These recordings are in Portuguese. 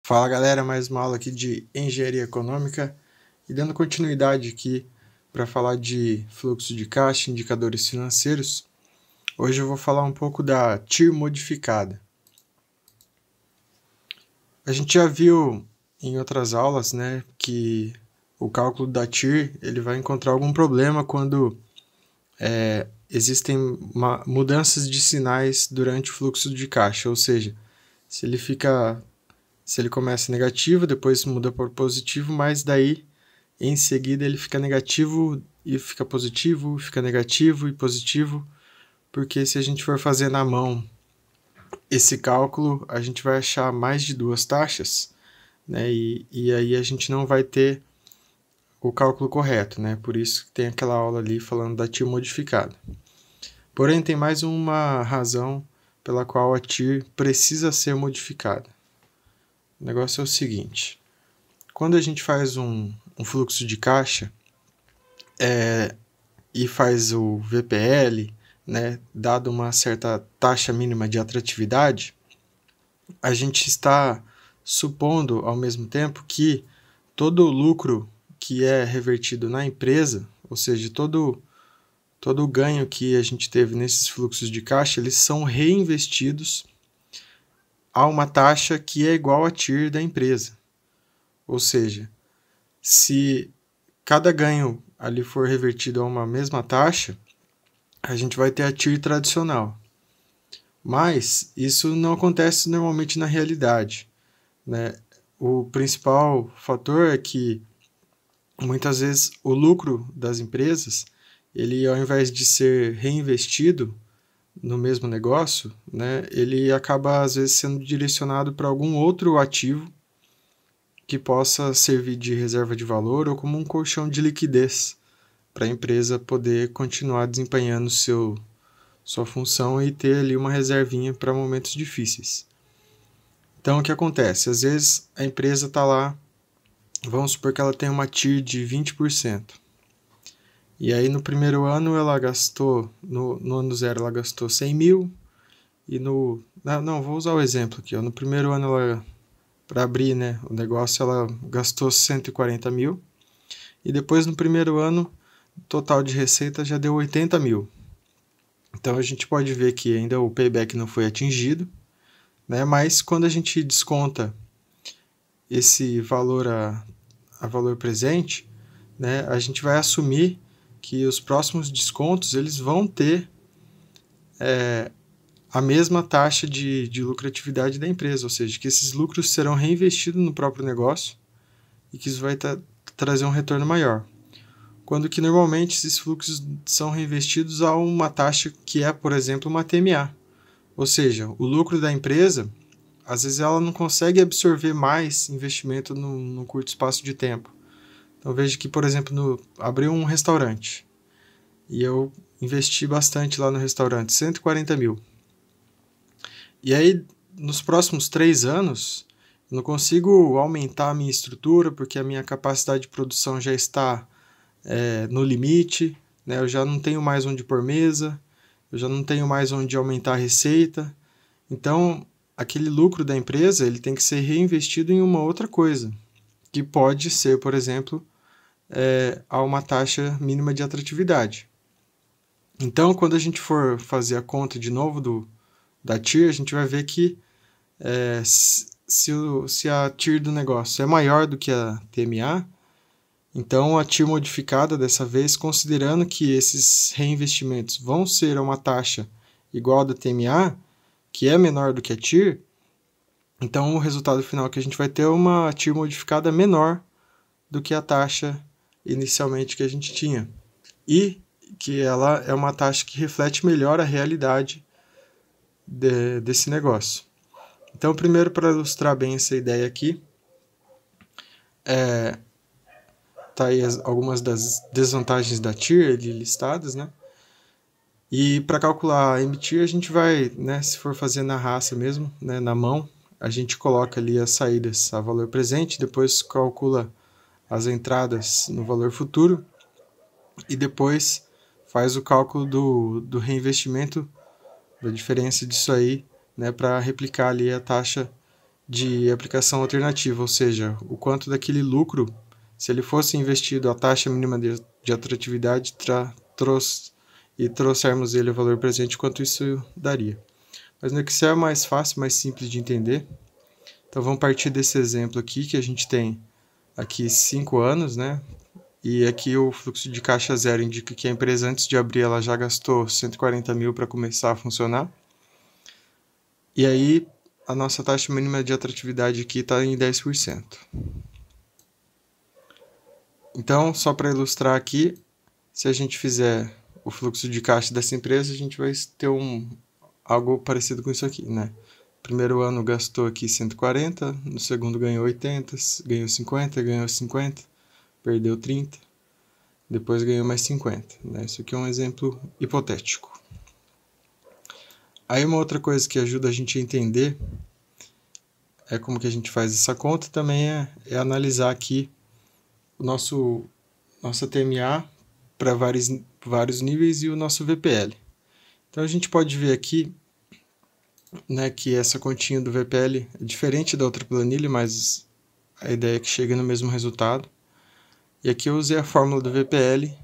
Fala galera, mais uma aula aqui de Engenharia Econômica e dando continuidade aqui para falar de fluxo de caixa, indicadores financeiros. Hoje eu vou falar um pouco da TIR modificada. A gente já viu em outras aulas, né, que o cálculo da TIR ele vai encontrar algum problema quando existem mudanças de sinais durante o fluxo de caixa, ou seja, se ele começa negativo, depois muda para positivo, mas daí em seguida ele fica negativo e fica positivo, fica negativo e positivo, porque se a gente for fazer na mão esse cálculo, a gente vai achar mais de duas taxas, né? E aí a gente não vai ter o cálculo correto, né? Por isso que tem aquela aula ali falando da TIR modificada. Porém, tem mais uma razão pela qual a TIR precisa ser modificada. O negócio é o seguinte: quando a gente faz um fluxo de caixa e faz o VPL, né, dado uma certa taxa mínima de atratividade, a gente está supondo ao mesmo tempo que todo o lucro que é revertido na empresa, ou seja, todo o ganho que a gente teve nesses fluxos de caixa, eles são reinvestidos a uma taxa que é igual à TIR da empresa. Ou seja, se cada ganho ali for revertido a uma mesma taxa, a gente vai ter a TIR tradicional. Mas isso não acontece normalmente na realidade, né? O principal fator é que muitas vezes o lucro das empresas, ele ao invés de ser reinvestido no mesmo negócio, né, ele acaba às vezes sendo direcionado para algum outro ativo que possa servir de reserva de valor ou como um colchão de liquidez para a empresa poder continuar desempenhando sua função e ter ali uma reservinha para momentos difíceis. Então, o que acontece? Às vezes a empresa está lá, vamos supor que ela tem uma TIR de 20%. E aí no primeiro ano ela gastou, no ano zero ela gastou 100 mil, e vou usar o exemplo aqui, ó, no primeiro ano ela, para abrir, né, o negócio, ela gastou 140 mil, e depois no primeiro ano, o total de receita já deu 80 mil. Então a gente pode ver que ainda o payback não foi atingido, né? Mas quando a gente desconta esse valor a valor presente, né, a gente vai assumir que os próximos descontos eles vão ter a mesma taxa de lucratividade da empresa, ou seja, que esses lucros serão reinvestidos no próprio negócio e que isso vai trazer um retorno maior. Quando que normalmente esses fluxos são reinvestidos a uma taxa que é, por exemplo, uma TMA. Ou seja, o lucro da empresa, às vezes ela não consegue absorver mais investimento num curto espaço de tempo. Então veja que, por exemplo, abriu um restaurante e eu investi bastante lá no restaurante, 140 mil. E aí, nos próximos 3 anos, eu não consigo aumentar a minha estrutura porque a minha capacidade de produção já está no limite, né? Eu já não tenho mais onde pôr mesa, eu já não tenho mais onde aumentar a receita. Então, aquele lucro da empresa ele tem que ser reinvestido em uma outra coisa, que pode ser, por exemplo, a uma taxa mínima de atratividade. Então, quando a gente for fazer a conta de novo da TIR, a gente vai ver que se a TIR do negócio é maior do que a TMA, então a TIR modificada dessa vez, considerando que esses reinvestimentos vão ser a uma taxa igual à da TMA, que é menor do que a TIR, então o resultado final que a gente vai ter é uma TIR modificada menor do que a taxa inicialmente que a gente tinha. E que ela é uma taxa que reflete melhor a realidade desse negócio. Então, primeiro, para ilustrar bem essa ideia aqui, tá aí algumas das desvantagens da TIR ali listadas, né? E para calcular a MTIR, a gente vai, né, se for fazer na raça mesmo, né, na mão, a gente coloca ali as saídas a valor presente, depois calcula as entradas no valor futuro e depois faz o cálculo do reinvestimento, da diferença disso aí, né, para replicar ali a taxa de aplicação alternativa, ou seja, o quanto daquele lucro, se ele fosse investido a taxa mínima de atratividade e trouxermos ele ao valor presente, quanto isso daria. Mas no Excel é mais fácil, mais simples de entender. Então vamos partir desse exemplo aqui, que a gente tem aqui 5 anos, né? E aqui o fluxo de caixa zero indica que a empresa, antes de abrir, ela já gastou 140 mil para começar a funcionar. E aí a nossa taxa mínima de atratividade aqui está em 10%. Então, só para ilustrar aqui, se a gente fizer o fluxo de caixa dessa empresa, a gente vai ter algo parecido com isso aqui, né? Primeiro ano gastou aqui 140, no segundo ganhou 80, ganhou 50, perdeu 30, depois ganhou mais 50, né? Isso aqui é um exemplo hipotético. Aí uma outra coisa que ajuda a gente a entender como que a gente faz essa conta também é analisar aqui o nossa TMA para vários níveis e o nosso VPL. Então a gente pode ver aqui, né, que essa continha do VPL é diferente da outra planilha, mas a ideia é que chegue no mesmo resultado. E aqui eu usei a fórmula do VPL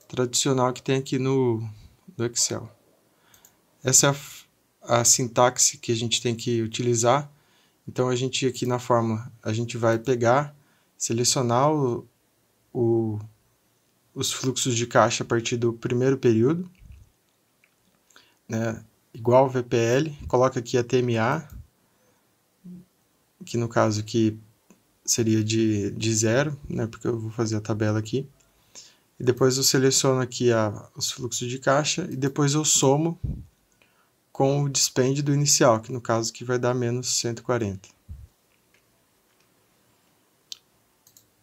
tradicional que tem aqui no Excel. Essa é a sintaxe que a gente tem que utilizar. Então a gente aqui na fórmula, a gente vai pegar, selecionar os fluxos de caixa a partir do primeiro período, né, igual VPL, coloca aqui a TMA, que no caso aqui seria de 0, né, porque eu vou fazer a tabela aqui. E depois eu seleciono aqui os fluxos de caixa e depois eu somo com o dispêndio do inicial, que no caso aqui vai dar menos 140.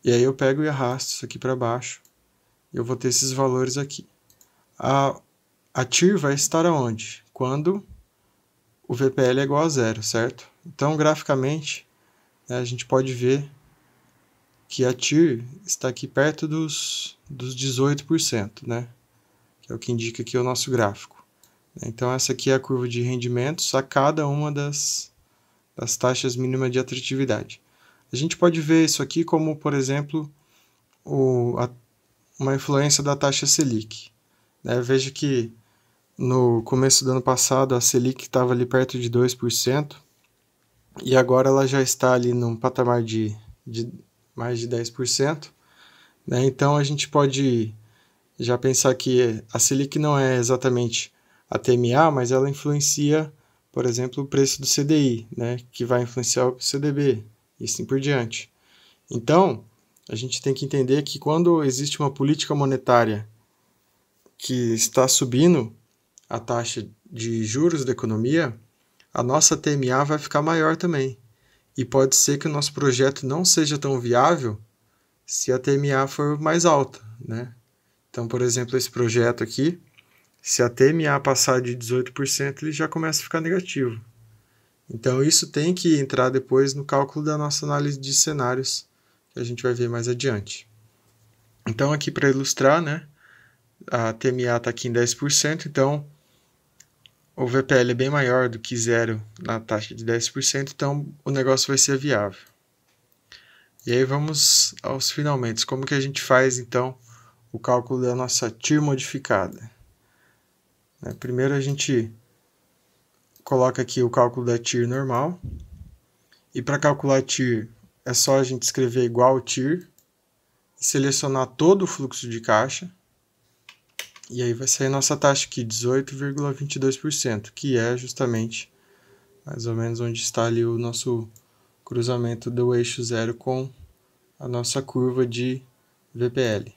E aí eu pego e arrasto isso aqui para baixo e eu vou ter esses valores aqui. A TIR vai estar aonde? Quando o VPL é igual a 0, certo? Então, graficamente, né, a gente pode ver que a TIR está aqui perto dos 18%, né? Que é o que indica aqui o nosso gráfico. Então, essa aqui é a curva de rendimentos a cada uma das taxas mínimas de atratividade. A gente pode ver isso aqui como, por exemplo, uma influência da taxa Selic. Né? Veja que no começo do ano passado a Selic estava ali perto de 2%, e agora ela já está ali num patamar de mais de 10%. Né? Então a gente pode já pensar que a Selic não é exatamente a TMA, mas ela influencia, por exemplo, o preço do CDI, né? Que vai influenciar o CDB, e assim por diante. Então, a gente tem que entender que quando existe uma política monetária que está subindo a taxa de juros da economia, a nossa TMA vai ficar maior também. E pode ser que o nosso projeto não seja tão viável se a TMA for mais alta, né? Então, por exemplo, esse projeto aqui, se a TMA passar de 18%, ele já começa a ficar negativo. Então, isso tem que entrar depois no cálculo da nossa análise de cenários, que a gente vai ver mais adiante. Então, aqui para ilustrar, né, a TMA está aqui em 10%, então o VPL é bem maior do que 0 na taxa de 10%, então o negócio vai ser viável. E aí vamos aos finalmente. Como que a gente faz, então, o cálculo da nossa TIR modificada? Primeiro a gente coloca aqui o cálculo da TIR normal. E para calcular a TIR, é só a gente escrever igual TIR e selecionar todo o fluxo de caixa. E aí vai sair a nossa taxa aqui, 18,22%, que é justamente mais ou menos onde está ali o nosso cruzamento do eixo zero com a nossa curva de VPL.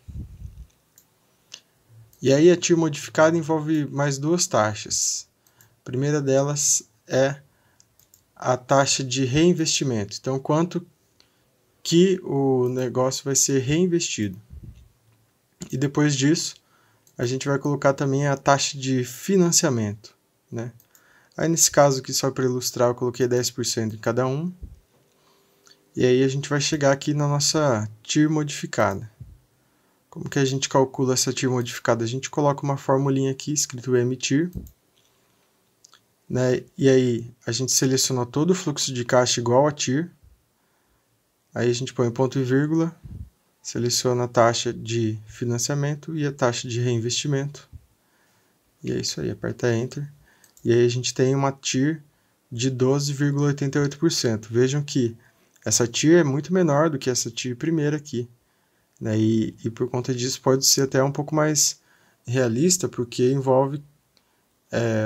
E aí a TIR modificada envolve mais duas taxas. A primeira delas é a taxa de reinvestimento. Então, quanto que o negócio vai ser reinvestido. E depois disso, a gente vai colocar também a taxa de financiamento, né? Aí nesse caso aqui, só para ilustrar, eu coloquei 10% em cada um. E aí a gente vai chegar aqui na nossa TIR modificada. Como que a gente calcula essa TIR modificada? A gente coloca uma formulinha aqui, escrito MTIR. né? E aí a gente seleciona todo o fluxo de caixa igual a TIR. Aí a gente põe ponto e vírgula, seleciona a taxa de financiamento e a taxa de reinvestimento. E é isso aí, aperta Enter. E aí a gente tem uma TIR de 12,88%. Vejam que essa TIR é muito menor do que essa TIR primeira aqui, né? E por conta disso pode ser até um pouco mais realista, porque envolve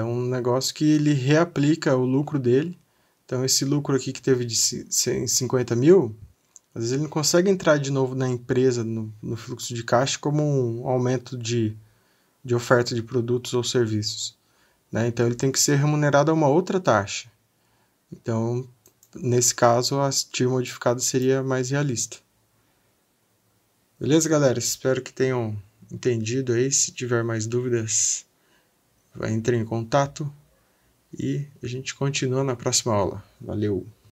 um negócio que ele reaplica o lucro dele. Então esse lucro aqui que teve de 50 mil, às vezes ele não consegue entrar de novo na empresa, no fluxo de caixa, como um aumento de oferta de produtos ou serviços, né? Então ele tem que ser remunerado a uma outra taxa. Então, nesse caso, a TIR modificada seria mais realista. Beleza, galera? Espero que tenham entendido aí. Se tiver mais dúvidas, entre em contato e a gente continua na próxima aula. Valeu!